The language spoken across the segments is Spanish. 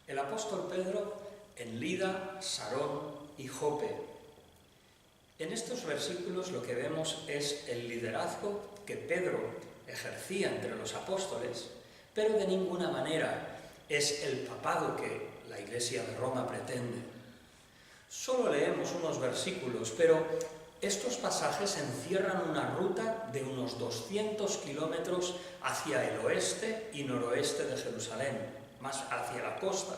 el apóstol Pedro en Lida, Sarón y Jope. En estos versículos lo que vemos es el liderazgo que Pedro ejercía entre los apóstoles, pero de ninguna manera es el papado que la Iglesia de Roma pretende. Solo leemos unos versículos, pero estos pasajes encierran una ruta de unos 200 kilómetros hacia el oeste y noroeste de Jerusalén, más hacia la costa.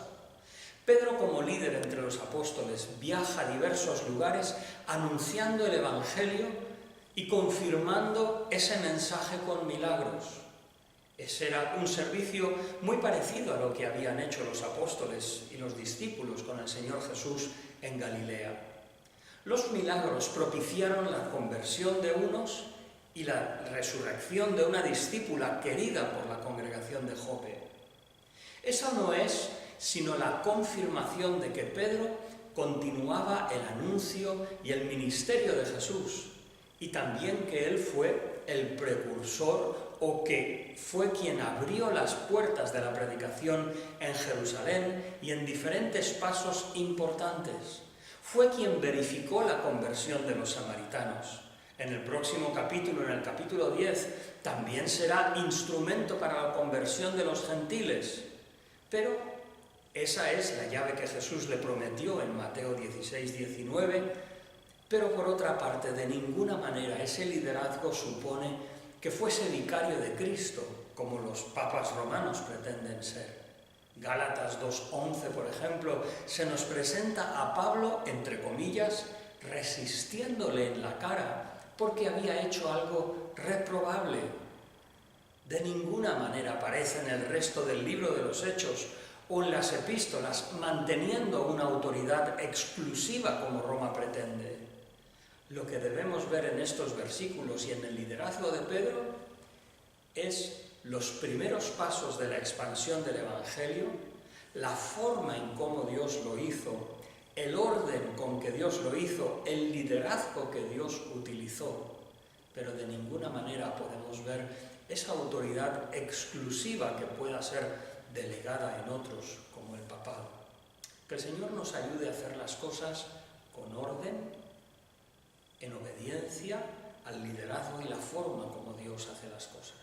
Pedro, como líder entre los apóstoles, viaja a diversos lugares anunciando el Evangelio y confirmando ese mensaje con milagros. Ese era un servicio muy parecido a lo que habían hecho los apóstoles y los discípulos con el Señor Jesús en Galilea. Los milagros propiciaron la conversión de unos y la resurrección de una discípula querida por la congregación de Jope. Esa no es sino la confirmación de que Pedro continuaba el anuncio y el ministerio de Jesús, y también que él fue el precursor o que fue quien abrió las puertas de la predicación en Jerusalén y en diferentes pasos importantes. Fue quien verificó la conversión de los samaritanos. En el próximo capítulo, en el capítulo 10, también será instrumento para la conversión de los gentiles. Pero esa es la llave que Jesús le prometió en Mateo 16, 19, pero por otra parte, de ninguna manera ese liderazgo supone que fuese vicario de Cristo, como los papas romanos pretenden ser. Gálatas 2:11, por ejemplo, se nos presenta a Pablo, entre comillas, resistiéndole en la cara, porque había hecho algo reprobable. De ninguna manera aparece en el resto del libro de los Hechos o en las epístolas manteniendo una autoridad exclusiva como Roma pretende. Lo que debemos ver en estos versículos y en el liderazgo de Pedro es los primeros pasos de la expansión del Evangelio, la forma en cómo Dios lo hizo, el orden con que Dios lo hizo, el liderazgo que Dios utilizó, pero de ninguna manera podemos ver esa autoridad exclusiva que pueda ser delegada en otros, como el papado. Que el Señor nos ayude a hacer las cosas con orden, en obediencia al liderazgo y la forma como Dios hace las cosas.